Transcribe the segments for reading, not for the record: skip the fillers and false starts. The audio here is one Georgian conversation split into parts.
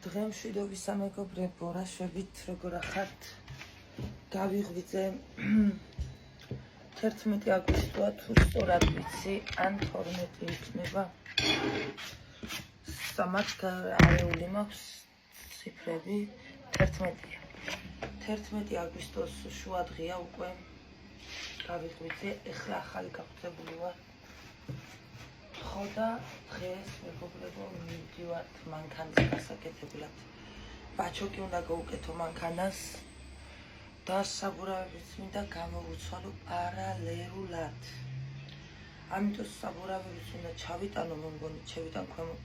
დღემშვიდობის სამეგობრებო, რა შვებით, როგორ ახართ? გავიღვიძე 11 აგვისტოა, თუ სწორად ვიცი, ან 12 იქნება. სამაც არეული მაქვს ციფრები, 11-ია. 11 აგვისტოს შუა დღეა უკვე გავიღვიძე, ეხლა ახალი გაღვიძებული ვარ. ხო და დღეს მეგობრებო მივდივართ მანქანის გასაკეთებლად. ბაჩოკი უნდა გაუკეთო მანქანას და საბურავებიც მინდა გამოვუცვალო პარალელურად. ამიტომ საბურავებიც უნდა ჩავიტანო, მომგონი ჩევიტან ქვემოთ.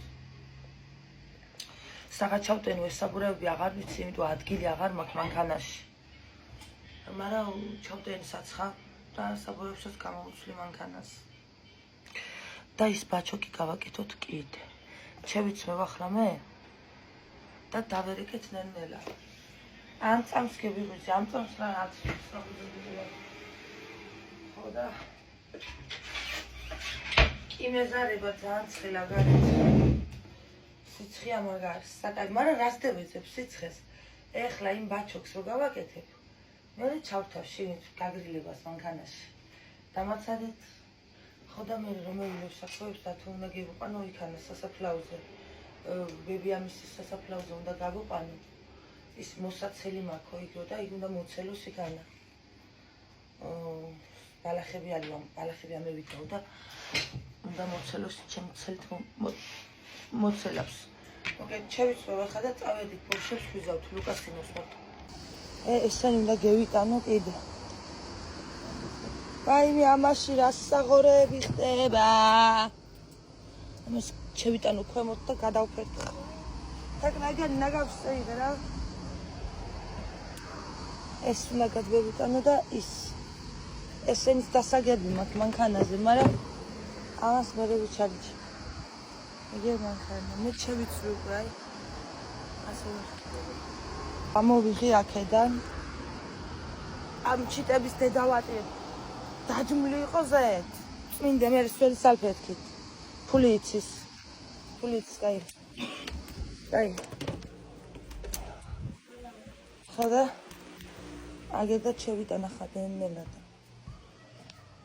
საღა ჩავტენო ეს საბურავები აღარ ვიცი, იმიტომ ადგილი აღარ მაქვს მანქანაში. მაგრამ ჩავტენი საცხა და საბურავებსაც გამოვუცვლი მანქანას. და ის ბაჩოკი გავაკეთოთ კიდე. ჩევიც მევახრამე და დავერეკეთ ნელ-ნელა. ამ წამს გევიღვიძე, ამ წამს რა აცვისრა. ხო და კი მეზარება ძალიან ცხელა გარეთ. სიცხეა მაგარ, საკაი, მაგრამ რას დევეძებ სიცხეს? ეხლა იმ ბაჩოკს რო გავაკეთებ, მე ჩავთავ შინით გაგრილებას მანქანაში. დამაცადეთ ხო და მე რომელიმე საქმეებს და თუ უნდა გივიყვანო იქანა სასაფლაოზე. ბებიამისის სასაფლაოზე უნდა გავიყვანო. ის მოსაცელი მაქვს იქო და იქ უნდა მოცელოს იქანა. ბალახები ალვა, ბალახები ამევიდაო და უნდა მოცელოს ჩემ ცელთ მოცელავს. მოკეთ ჩევიც ვეხა და წავედით ბოშებს ვიზავთ ლუკასინოს მოტო. ესენი უნდა გევიტანო კიდე. რაიმე ამაში რას საღორეები ხდება. ამას ჩევიტანო ქვემოთ და გადავფერდო. თაკნაგანი ნაგავსეიდე რა. ეს უნდა გადავიტანო და ის ესენის დასაგები მაქვს მანქანაზე, მაგრამ ამას მე ვიჩარიჩი. იგივე მანქანა, მე ჩევიცვლი უკვე აი. ასე გამოვიღე აქედან. ამ ჩიტების დედავატი დაჯმული იყო ზეთ. წმინდა მე სველი სალფეთქით. ფული იცის. კაი. კაი. ხოდა აგედა ჩევიტანა ხადენელად.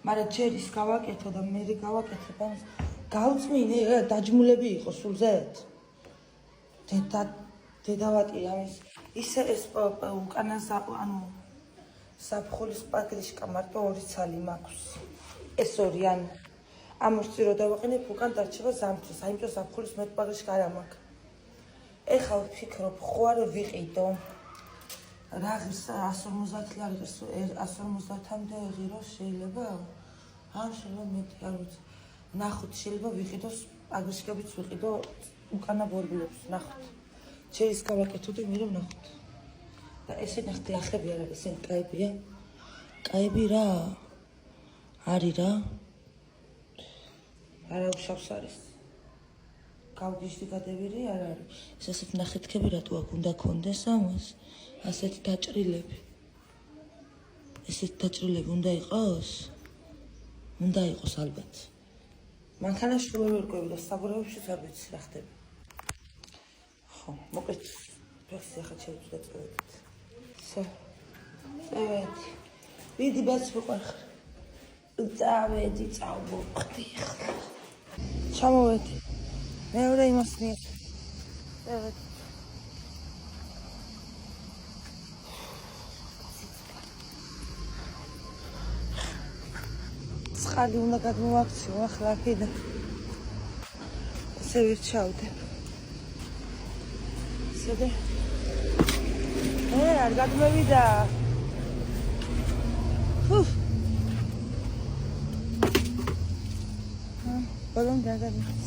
მაგრამ ჯერ ის გავაკეთო და მე გავაკეთებ ამას. გავწმინე დაჯმულები იყო სულ ზეთ. დედავატი ამის ისე ეს უკანასა ანუ საფხულის პატრიშკა მარტო 2 ცალი მაქვს. ეს 2 ან ამოსწი რო დავაყენებ უკან დარჩება ზამთრის. აიმიტომ საფხულის მეტ პატრიშკა არ მაქვს. ეხლა ვფიქრობ, ხო არ ვიყიდო. რაღის 150 ლარი 150-მდე ღირო შეიძლება? ან შეიძლება მეტი არ ვიცი. ნახოთ შეიძლება ვიყიდოს პატრიშკებიც ვიყიდო უკანა ბორბილებს ნახოთ. ჩერის გავაკეთო და მე ვნახოთ. და ესე ნახე ახები არ არის, ესენ კაებია. კაები რა? არის რა? არა უშავს არის. გავგიჟდი გადევირი არ არის. ეს ასეთ ნახეთქები რატო აქ უნდა კონდეს ამას? ასეთ დაჭრილები. ესეთ დაჭრილები უნდა იყოს? უნდა იყოს ალბათ. მანქანაში რომ ვერკვევი და საბურავებშიც არ ვიცი რა ხდება. ხო, მოკეთ. ფეხი ახლა შევწვდე წვეთით. წვეთი. ვიდი ბაც ვიყარ. წავედი, წავბოხდი ახლა. ჩამოვედი. მეორე იმას მიერ. წვეთი. წყალი უნდა გადმოვაქციო ახლა აქედან. ესე ვირჩავდე. ესედა. არ გადმევიდა. ბოლომ დაგამიხს.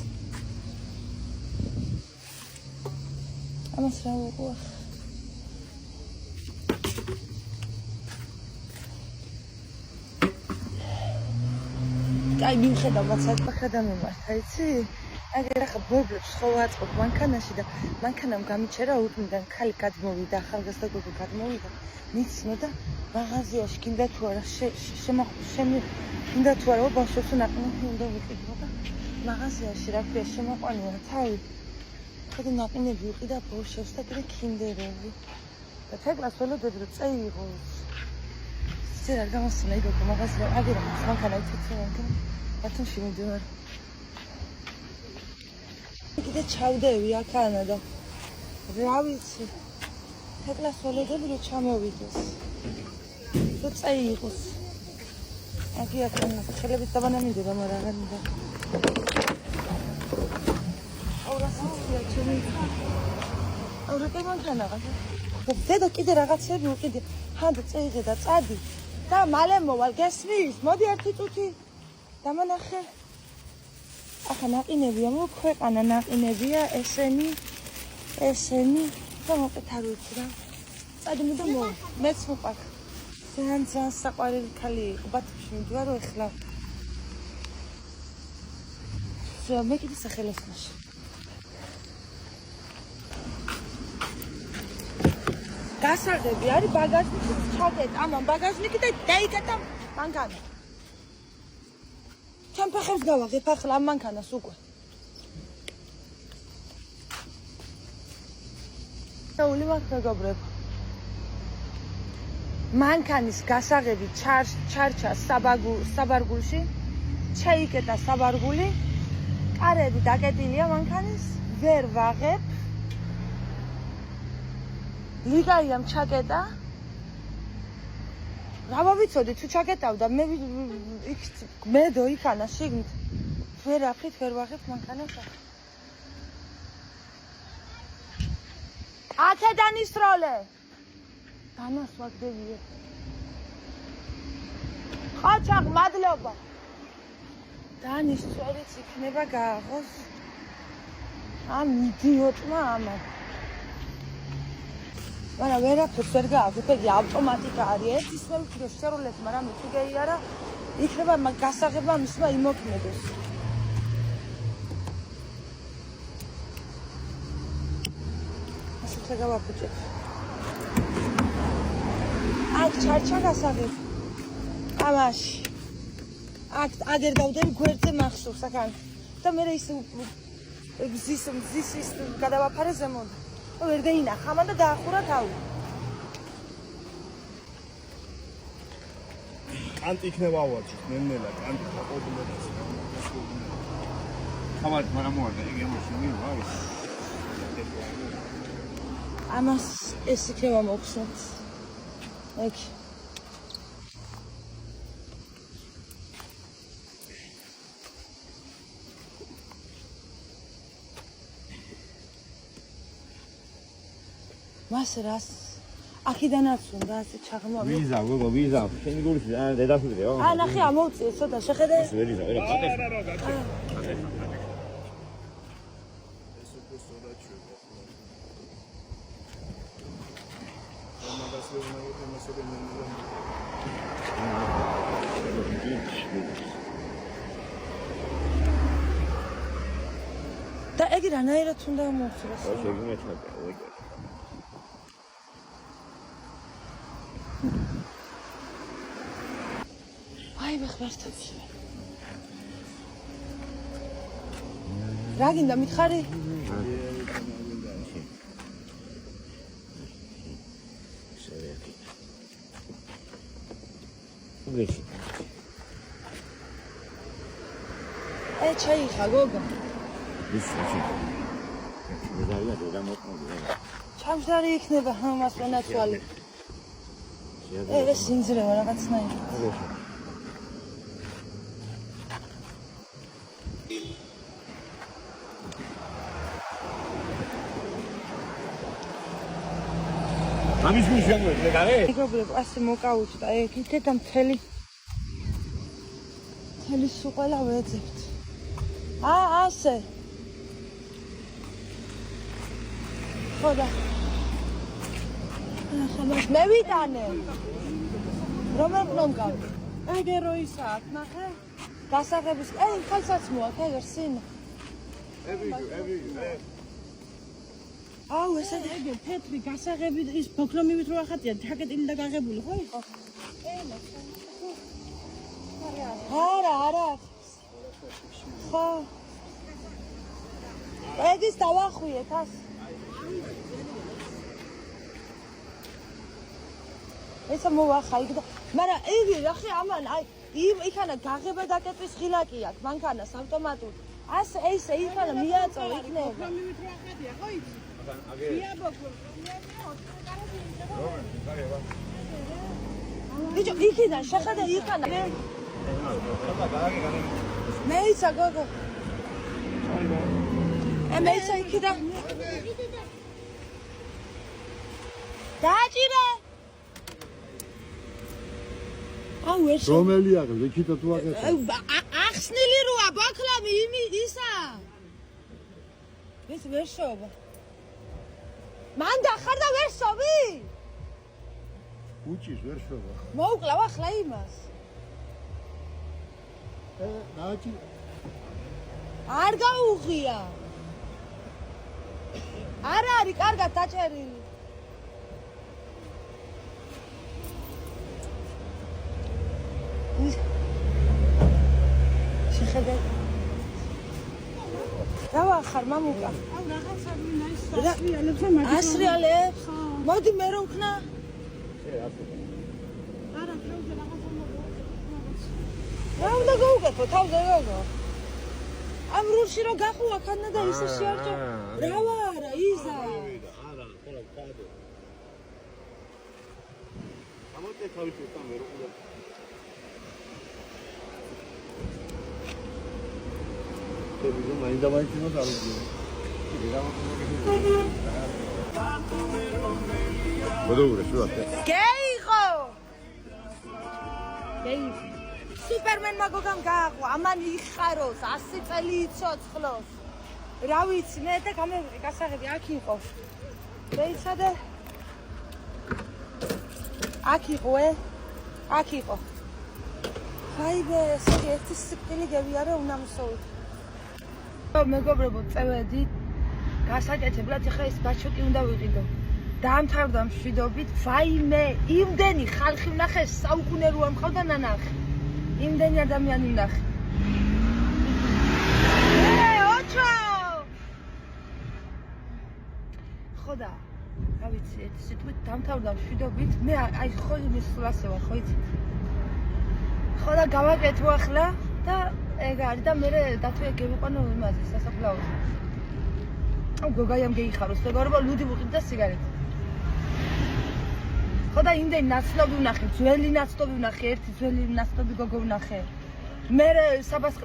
ამას რა უყვა. აი მიხედავ ვაცაც გადამემართა, იცი? აგერ ახლა ბორბლებს ხო ვაწყობ მანქანაში და მანქანამ გამიჩერა უტმიდან ქალი გადმოვიდა, ახალგაზრდა გოგო გადმოვიდა. მიცნო და მაღაზიაში გინდა თუ არა გინდა თუ არა ბავშვებს ნაყინი უნდა ვიყიდო და მაღაზიაში რა ქვია შემოყვანილა თავი. კიდე ნაყინები ვიყიდა ბოშებს და კიდე კინდერები. და თეკლას ველოდები რომ წეიღოს. ძერ არ გამოსულა იგო მაგაზია აგერა მანქანა იცეცენგა. ბათუმში მიდივარ. კიდე ჩავდევი აქანა და რა ვიცი. თეკლას ველოდები რომ ჩამოვიდეს. რომ წეიღოს. აგი აქანა ხელებით დაბანამიდება მაგრამ აღარ მინდა. აურა კემანქანა ყადა. დედა კიდე რაღაცები უყიდე. ჰანდა წეიღე და წადი. და მალე მოვალ გესმის? მოდი ერთი წუთი. დამანახე. ახლა ნაყინებია მოქვეყანა ნაყინებია ესენი. და მოკეთ არ ვიცი რა. წადი მე და მო. მეც მოყავ. ძალიან საყვარელი ქალი იყო. ბათუმში მიდივარო ეხლა. მე კიდე სახელოსნოში. გასაღები არის ბაგაჟნიკი ჩაკეტ ამან ბაგაჟნიკი და დაიკეტა მანქანა. ჩემ ფეხებს გავაღებ ახლა ამ მანქანას უკვე. დაული ვარ მეგობრებო. მანქანის გასაღები ჩარჩა საბარგულში. შეიკეტა საბარგული. კარები დაკეტილია მანქანის. ვერ ვაღებ. ლიგაიამ ჩაკეტა. რა მოვიცოდი თუ ჩაკეტავდა მე მედო იქანა შიგნით. ვერ აფრით ვერ ვაღებ მანქანას. აქედან ისროლე. განასვაგდევიე. ხაჩაღ მადლობა. დანის წვერიც იქნება გააღოს. ამ იდიოტმა ამან. მაგრამ ვერაფერს ვერ გააქვს, ეგ ავტომატიკა არის. ერთის მე ვქიდე შერულებს, მაგრამ თუ გეიარა, იქნება გასაღება მისმა იმოქმედოს. ასე გავაფუჭებ. აქ ჩარჩა გასაღები. ამაში. აქ აგერ გავდები გვერდზე მახსოვს აქ. და მე ის მზის გადავაფარე ზემოთ. ვერ დაინახა მან და დაახურა თავი. კანტი იქნება ავარჩი, ნელ-ნელა კანტი გაყობილება. ხამარ მაგრამ მოარდა იგი ამაში ვარ. ამას ეს იქნება მოხსნათ. ეგ მას რას აქიდანაც უნდა ასე ჩაღმოვიდე. ვიზა, გოგო, ვიზა. შენი გულში ან დედაფლია. ნახე ამოვწიე, ცოტა შეხედე. ეს ვერიზა, ვერა პატე. და ეგ რანაირად უნდა მოვწიოს? შეგინე ჩაკა, ოი. აი მეხმართებში. რა გინდა მითხარი? უგეში. ჩაიხა გოგო. ის ისე. მეზარია და მოწმობია. ჩამჯდარი იქნება ამას ვენაცვალი. ეს ინძრევა რაღაცნაირი. უგეში. ამის მიშენგვე გარე? მეგობრებო, ასე მოკაუჭდა, ეგ იქეთა მთელი სუყელა ვეძებთ. ასე. ხოდა. ახლა მე ვიტანე. რომელ პლონკავ? ეგერო ისაა, ნახე. გასაღების, ხალხსაც მოაქვს, ეგერ სინ. აუ, ესე ეგერ თეთრი გასაღები ის ფოქრომივით რო ახატია, თაკეტილი და გაღებული ხო იყო? არა. ხო. ეგის დავახვიეთ ას. ესა მოვახა იქ და მაგრამ იგი რახე ამან აი იქანა გაღება დაკეტვის ღილაკი აქვს მანქანას ავტომატურად ასე ესე იქანა მიაწო იქნება ბიჭო იქიდან შეხედე იქანა მეიცა გოგო მეიცა იქიდან დააჭირე აუ ეს რომელია ლექიტა თუ აკეთე ახსნილი როა ბაქლავი ისა ეს ვერ შობა მან დახარ და ვერ შოვი უჭის ვერ შობა მოუკლავ ახლა იმას დააჭი არ გაუღია არ არის კარგად დაჭერილი შეხედე რა ვახარ მამუკა აუ რაღაცა მინაის ასრიალებს მოდი მე რომ ხნა არა ფროზე რაღაცა რა უნდა გაუკეთო თავზე გოგო ამ რულში რომ გახუა ხანდა და ისე შეარჭა რა ვარა იზა არა ხოლმე კადო ამოწე თავის უკან ვერ უყურებ ვიღო მაინდა მაინდა დაუგიო. ბოდოურე შუათე. გეიღო. გეიღო. სუპერმენმა გოგამ გააყვა, ამან იხაროს, 100 წელი იცოცხლოს. რა ვიცი, მე და გამევიყი გასაღები აქ იყო. მეიცადე. აქ იყო, აქ იყო. ხაიბე, ესე ერთი სიკვდილი გევიარე უნამსოური. მეგობრებო, წევედი გასაკეთებლად ახლა ეს ბაჩოკი უნდა ვიყიდო. დაამთავრდა მშვიდობით, ვაიმე, იმდენი ხალხი ვნახე, საუკუნე რო არ მყავდა ნანახი. იმდენი ადამიანი ვნახე. ოჩო! ხოდა, რა ვიცი, ეს სიტყვით დაამთავრდა მშვიდობით, მე აი ხო იმის სულასე ვარ, ხო იცით? ხოდა გავაკეთო ახლა და ეგ არის და მე დათვე გევიყვანო იმაზე სასაფლაოზე. აუ გოგაიამ გეიხაროს, მეგობრებო, ლუდი ვუყიდ და სიგარეტი. ხოდა იმდენი ნაცნობი ვნახე, ძველი ნაცნობი ვნახე, ერთი ძველი ნაცნობი გოგო ვნახე. მე საბას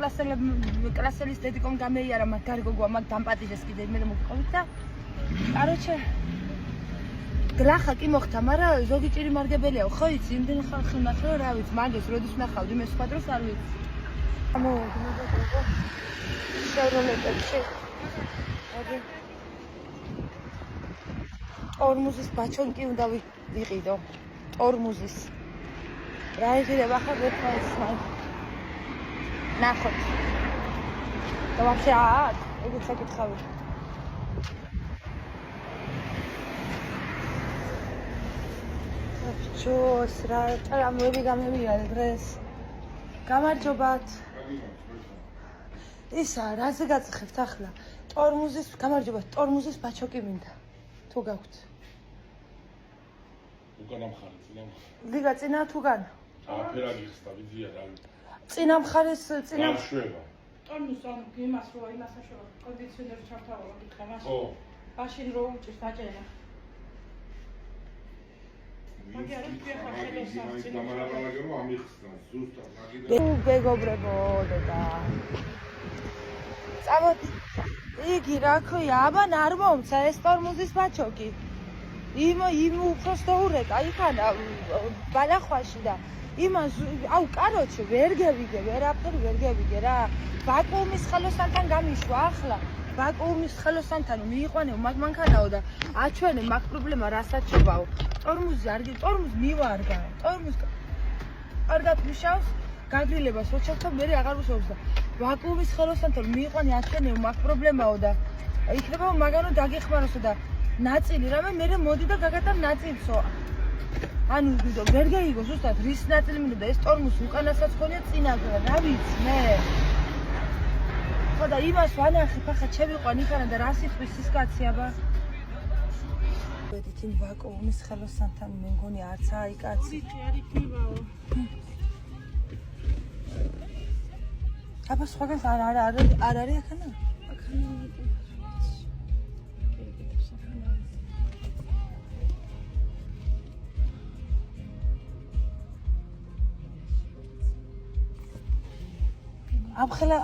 კლასელის დედიკომ გამეიარა მაგ გარი გოგოა, მაგ დამპატიჟეს კიდე მე მოვყავით და კაროჩე გლახა კი მოხდა, მაგრამ ზოგი ჭირი მარგებელიაო, ხო იცი, იმდენი ხალხი ვნახე, რომ რა ვიცი, მაგას როდის ვნახავდი, მე სხვა დროს არ ვიცი. ამოდი მეგობრებო. შევროლეთებში. აგი. ორმუზის ბაჩონკი უნდა ვიყიდო. ორმუზის. რა იღირება ახლა ვერთხალის მაგ. ნახოთ. და ვაფშე აქ, ეგეც საკითხავი. ჩოს რა ტრამვები გამევიარე დღეს. გამარჯობათ. ისა, რაზე გაწეხებთ ახლა? ტორმუზის, გამარჯობა, ტორმუზის ბაჩოკი მინდა. თუ გაქვთ. უკან ამხარე, წინა მხარე. ლიგა წინა თუ განა? აფერაგი ხსნა, ვიძია რა. წინა მხარეს წინა შვება. ტონუს ან იმას რო იმასაშოვა კონდიციონერი ჩართავა გითხრა მას. ხო. მაშინ რო უჭირს დაჭერა. მაგარი არ ფიქრა ხელოსავს წინა. გამარაბალაგე რომ ამიხსნა, ზუსტად მაგიდა. მეგობრებო და წამოთ იგი რა ქვია, აბან არ მომცა ეს ტორმუზის ბაჩოკი. იმ უფროს დაურეკა იქანა ბალახვაში და იმას აუ კაროჩე ვერ გევიგე, ვერაფერი ვერ გევიგე რა. ვაკუუმის ხელოსანთან გამიშვა ახლა. ვაკუუმის ხელოსანთან მიიყვანეო მაგ მანქანაო და აჩვენე მაგ პრობლემა რასაც შევაო. ტორმუზი არ ტორმუზ მივარგა. ტორმუზ კარგად მუშავს, გაგრილებას რო ჩავთავ, მე აღარ უშავს და ვაკუუმის ხელოსანთან მიიყვანე აჩვენე მაგ პრობლემაო და იქნება მაგანო დაგეხმაროსო და ნაწილი რამე მე მოდი და გაგატარ ნაწილსო. ანუ ვერ გაიგო ზუსტად რის ნაწილი მინდოდა ეს ტორმუზი უკანასაც ხონია წინაგრა, რა ვიცი მე. ხო და იმას ვანახი ხახა ჩემიყვან იქანა და რა სიტყვის ის კაცი აბა ვედით იმ ვაკუუმის ხელოსანთან მე მგონი არც აი კაცი არ იქნებაო აბა სხვაგანს არ არის აქანა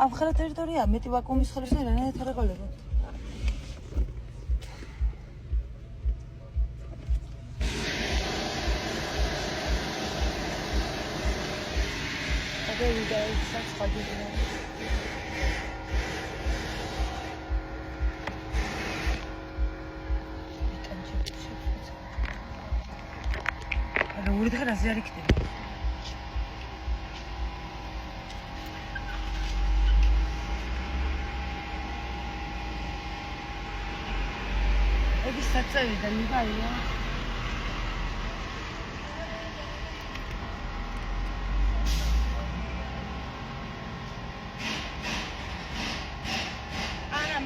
ამხელა ტერიტორია მეტი ვაკუუმის ხელოსანი რანაირად არ ეყოლებოდა და ის ხაჯია რა ური დღე რაზე არ იქნება ეს საწევი და ლიბაია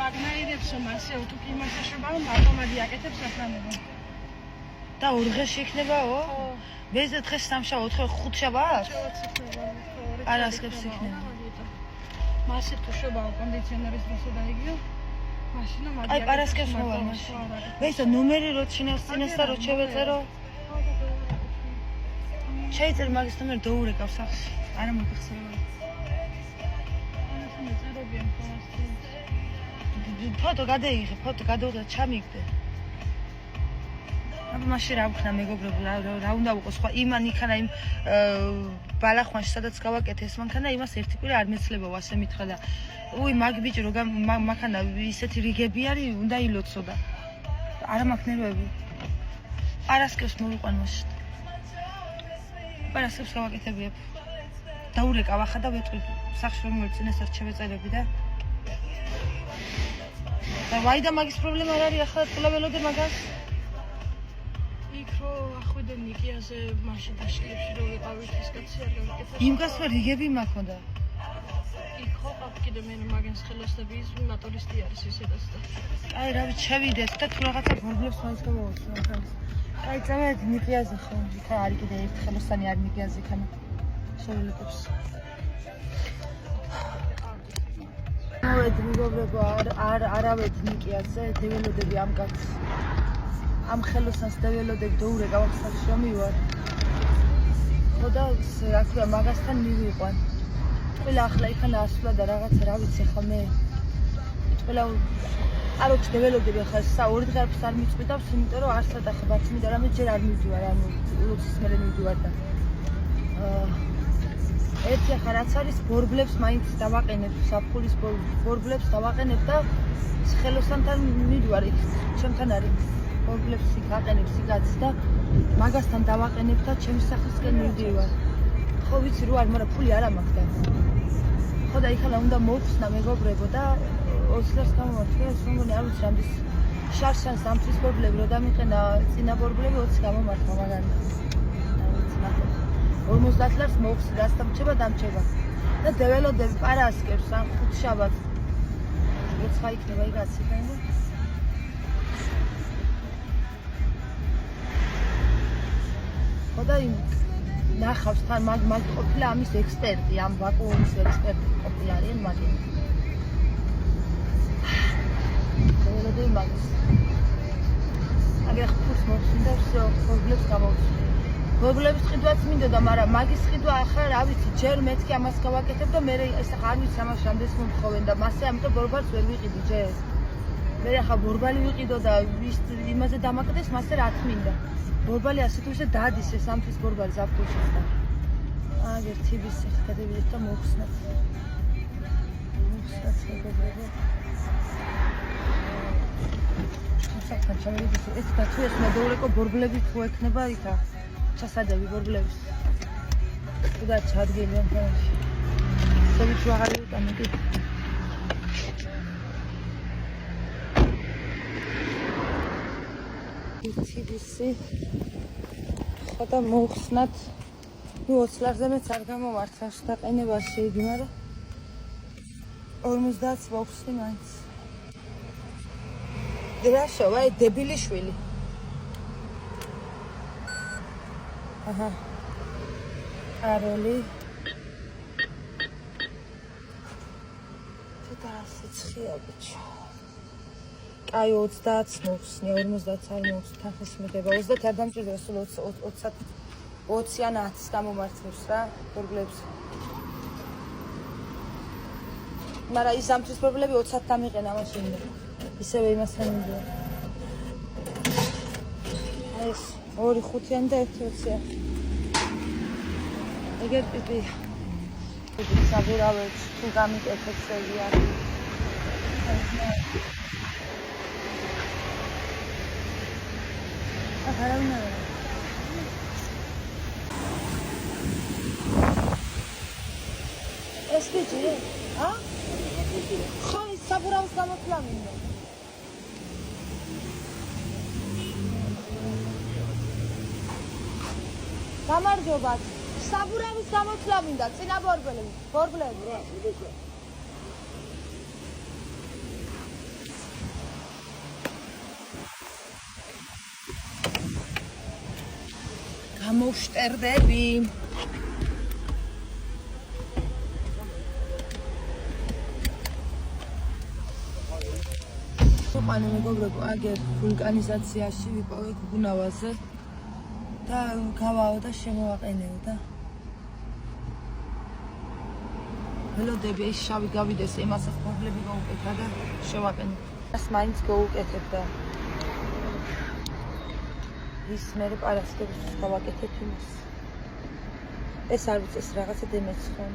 მაგნაირებს მასე უთუკი იმაშაშობაო მარტომადი აკეთებს ასლანებო და ორ დღეში იქნებაო? ხო მეზე დღეს სამშაბათ 4-5 შაბათ? არ ასკებს იქნება მასე თუ შობაო კონდიციონერის დროსო დაიგიო მაშინა მადი აი პარასკევს მოვალ მაშინ ვეცო ნომერი რო ჩინასწინეს და რო შევეწერო შეიძლება მაგის ნომერი დაურეკავს სახში არა მოგიხსენებო ანუ მეწერობიან ფოტო გადაიღე, ფოტო გადავიღე, ჩამიგდე. აბა მაშინ რა ვქნა მეგობრებო, რა უნდა ვიყო სხვა იმან იქანა იმ ბალახვანში სადაც გავაკეთე ეს მანქანა იმას ერთი კვირა არ მეცლებაო ასე მითხრა და უი მაგ ბიჭი რო მანქანა ისეთი რიგები არის, უნდა ილოცო და არა მაქვს ნერვები. პარასკევს მოვიყვან მაშინ. პარასკევს გავაკეთებია. დაურეკავ ახლა და ვეტყვი სახში რომ მოვიწინეს შევეწერები და და ვაი და მაგის პრობლემა არ არის ახლა ტყლებელოდე მაგას იქ რო ახვიდე ნიკიაზე მაშინ დაშლებში რო ვიყავით ეს კაცი არ გავაკეთე იმგას მე რიგები მაქონდა იქ ხო ყავ კიდე მე მაგენს ხელოსნები ის მატურისტი არის ისედაც და აი რა ვიცი შევიდეთ და თუ რაღაცა პრობლემს მაინც გამოვაცხო მაგას აი წავედი ნიკიაზე ხო იქ არის კიდე ერთი ხელოსანი არის ნიკიაზე იქანა შევილეთებს მეგობრებო არავედი ნიკიაზე დეველოდები ამ კაცს ამ ხელოსანს დეველოდები დაურეკავ სახში რომ მივარ ხო და რა ქვია მაგასთან მივიყვან ყველა ახლა იქანა ასვლა და რაღაცა რა ვიცი ხა მე ყველა აროჩ დეველოდები ახლა ორი დღე არ მიწვიდავს იმიტომ რომ არსად ახლა ბაცმი და რამე ჯერ არ მივდივარ ანუ ლოცის მერე მივდივარ და ერთი ახლა რაც არის ბორბლებს მაინც დავაყენებ საფხულის ბორბლებს დავაყენებ და ხელოსანთან მივდივარ იქ ჩემთან არის ბორბლებს იქ აყენებს იკაც და მაგასთან დავაყენებ და ჩემს სახისკენ მივდივარ ხო ვიცი რო არ მაგრამ ფული არ მაქვს და ხო და იქალა უნდა მოვხსნა მეგობრებო და 20 ლარს გამომართვე ეს მგონი არ ვიცი რამდენს შარშან სამთვის ბორბლები რო დამიყენა წინა ბორბლები 20 გამომართვა მაგარი 50 ლარს მოვხსნა რას დამრჩება და დეველოდები პარასკევს ან ხუთშაბათს როცა იქნება იგაცი და ხო და ნახავს თან მაგ ყოფილა ამის ექსპერტი ამ ვაკუუმის ექსპერტი ყოფილი არიან მაგენ დეველოდები მაგის აგერ ხუთს მოვხსნა და პრობლემს გამოვხსნა ბორბლების ყიდვაც მინდოდა, მაგრამ მაგის ყიდვა ახლა რა ვიცი, ჯერ მეთქი ამას გავაკეთებ და მე ეს ახლა არ ვიცი ამას რამდენს მომთხოვენ და მასე ამიტომ ბორბალს ვერ ვიყიდი ჯერ. მე ახლა ბორბალი ვიყიდო და იმაზე დამაკეთეს, მასე რა თმინდა. ბორბალი ასე თუ ისე დადის ეს ამთვის ბორბალი ზაფხულში და აგერ თიბის ხედავით და მოვხსნათ. მოვხსნათ მეგობრებო. საერთოდ ჩავიდი ეს და თუ ეს მედოურეკო ბორბლები თუ ექნება იქა ჩასადები ბორბლების. და ჩადგილი ამაში. სოვით რო აღარ იტანები. იცი ხო და მოვხსნათ 20 ლარზე მეც არ გამომართავს დაყენებაში იგი, მაგრამ 50 მოხსნი მაინც. რა შევა, დებილი შვილი. აჰა. აროლი. ცოტა სიცხეა ბიჭო. აი 30 მოხსნი, 50 არ მოხსნი, თანხის მიღება 30 არ დამჭირდება, სულ 20 ან 10 გამომართავს რა, პრობლემებს. მაგრამ ის ამთვის პრობლემები 20 დამიყენა მაშინ. ისევე იმასთან მიდია. ეს 2 5-იანი და 1 20-იანი. ეგეთ ტიპი. საბურავებს თუ გამიკეთებს ეგია. არავინ არა. ეს ბიჭი, ა? ხო, ის საბურავს გამოთვლა მინდა. გამარჯობა. საბურავის გამოთვლა მინდა, წინა ბორბლები. გამოვშტერდები. ყანა მეგობრებო, აგერ ვულკანიზაციაში ვიპოვე გუგუნავაზე და გავაო და შემოვაყენეო და ველოდები ეს შავი გავიდეს, იმასაც პრობლემები გაუკეთა და შევაყენე. ეს მაინც გაუკეთებ და ის მერე პარასიტების გავაკეთებ იმას. ეს არ ვიცი, ეს რაღაცა დემეცხონ.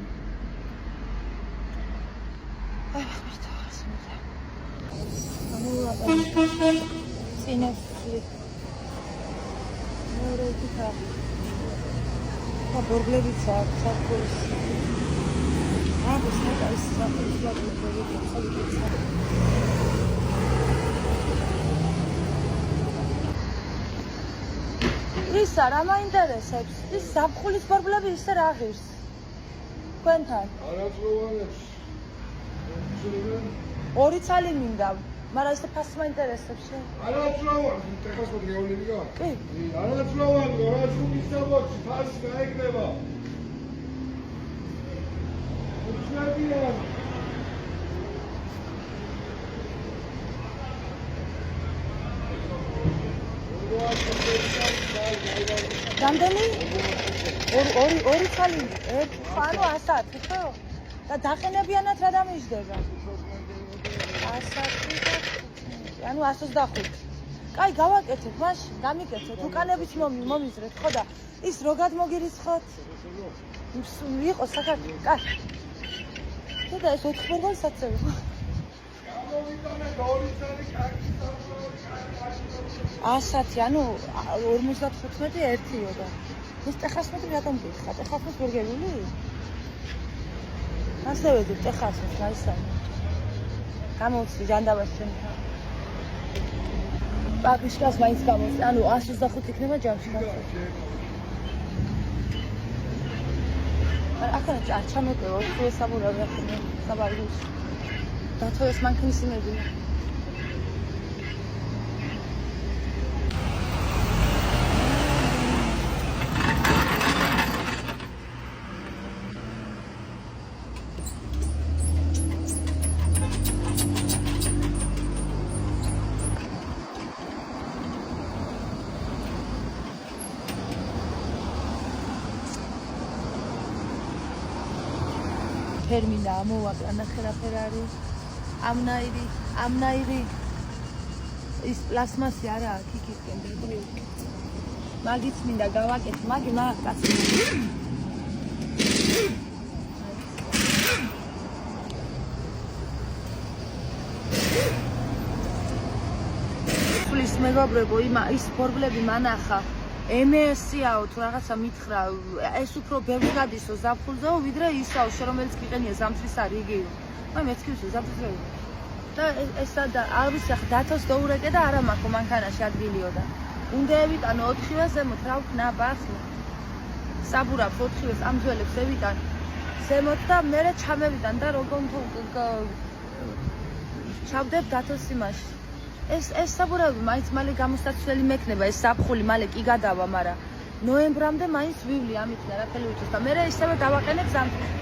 აი, ხმერთ აღარ შემიძლია. წინასწარი მეორე კითხვა და ბორბლებიც აქვს საფურის ეს საფურის ბორბლები ის რა მაინტერესებს ის საფურის ბორბლები ისე რა ღირს თქვენთან არაწლოვანებს 2 ცალი მინდა მაგრამ ეს ფასი მაინტერესებს შენ. არაწლოვანი, ტეხას მოგეავლები გა? კი. არაწლოვანი, რა შუბის საბოჩი, ფასი გაიგდება. უჩნებია. რამდენი? 2 ცალი, ანუ 100, ხო? და დაყენებიანად რა დამიждდება? 100 ანუ 125. კაი, გავაკეთებ, მაშინ გამიკეთეთ, უკანებით მომიზრეთ, ხო და ის როგად მოგირიცხოთ? იყო საქართველოს. კაი. და ეს 4 ბორბალს აცევი, ხო? გამოვიტანე 2 წელი კარგი საბურავი. 100, ანუ 55 ერთიო და ეს ტეხასმეტი რატომ გიხარ? ტეხასმეტი ვერ გეგული? ასევე თუ ტეხასმეტი გაისანა. გამოვცი ჟანდაბას შენ. პაკიშკას მაინც გამოვცი, ანუ 125 იქნება ჯამში. ახლა ჩამეტევა, თუ საბურავი ახლა საბარის. დათოეს მანქანის იმედი. termina მოვაკანა ხერაფერარი ამნაირი ის პლასმასი არა აქ იქიდან დაგრი მაგიც მინდა გავაკეთე მაგ კაცი ფლის მეგობრებო ის ფორბლები მანახა MS-იაო თუ რაღაცა მითხრა ეს უფრო ბევრი გადისო ზაფხულზეო ვიდრე ისაო შე რომელიც გიყენია ზამთრის არის იგივე აი მეც კი ზამთრისეო და ესა და არ ვიცი ახლა დათოს დაურეკე და არა მაქვს მანქანაში ადგილიო და უნდა ევიტანო 4-ზე ზემოთ რა ვქნა ბახლა საბურავს 4-ს ამ ძველებს ევიტან ზემოთ და მე ჩამევიდან და როგორ ჩავდებ დათოს იმაში. ეს საბურავი მაინც მალე გამოსაცვლელი მექნება, ეს საფხული მალე კი გადავა, მაგრამ ნოემბრამდე მაინც ვივლი ამითნა რაფერი უჩვენს და მე ისევე დავაყენებ ზამთრის.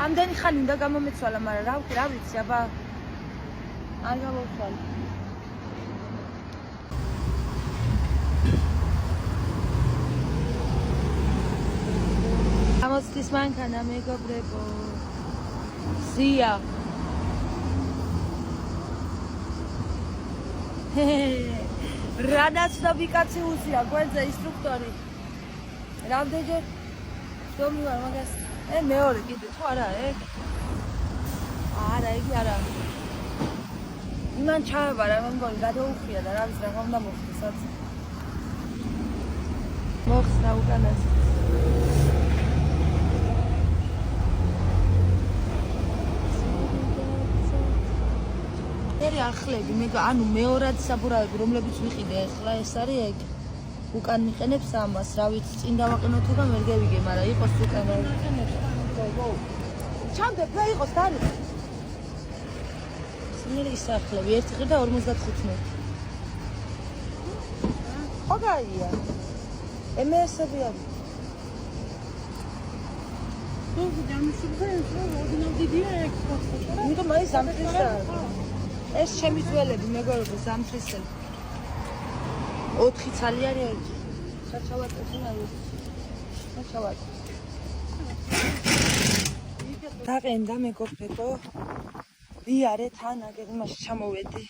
ამდენი ხანი უნდა გამომეცვალა, მაგრამ რა ვიცი, აბა არ გამოვცვალე. გამოცდის მანქანა მეგობრებო. ზია. რანაცნობი კაცი უსია, გვერდზე ინსტრუქტორი. რამდენჯერ ვარ მაგას? მეორე კიდე თუ არა, ეგ? არა, იგი არა. იმან ჩააბარა, მე მგონი გადაუხია და რა ვიცი რა უნდა მოხდეს, აც. მოხსნა უკანას. ახლები მე ანუ მეორად საბურავები რომლებიც ვიყიდე ახლა ეს არის ეგ უკან მიყენებს ამას რა ვიცი წინ დავაყენო თუ და ვერ გევიგე მაგრამ იყოს უკან ჩამდე რა იყოს და არის სიმერის ახლები 1 ღირ და 55 მეტრი ხო გაია ემესები არის თუ დამიშურდა ეს ოდნავ დიდია ეგ იმიტომ მაინც ამთრისა ეს ჩემი ძველები მეგობრებო ზამთრისელი 4 ცალი არის ერთი საჩავატები არის საჩავატი დაყენდა მეგობრებო ვიარე თან აგერ იმაში ჩამოვედი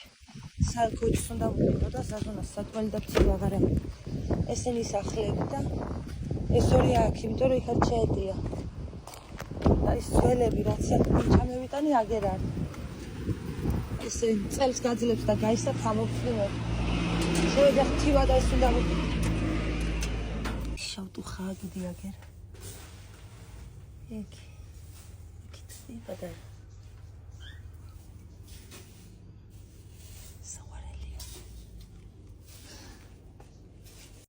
სალკოჩს უნდა ვიყიდო და საზონას საწველი და ფცი აღარა ესენი სახლები და ეს ორი აქ იმიტომ რომ იქაც შეედია და ის ძველები რაც ჩამევიტანი აგერ არის ესე წელს გაძლებს და გაისა გამოვწვევ. შევედა ხთივა და ეს უნდა შავტუ ხაგი დიაგერ. ეკი. ეკი ტიპა და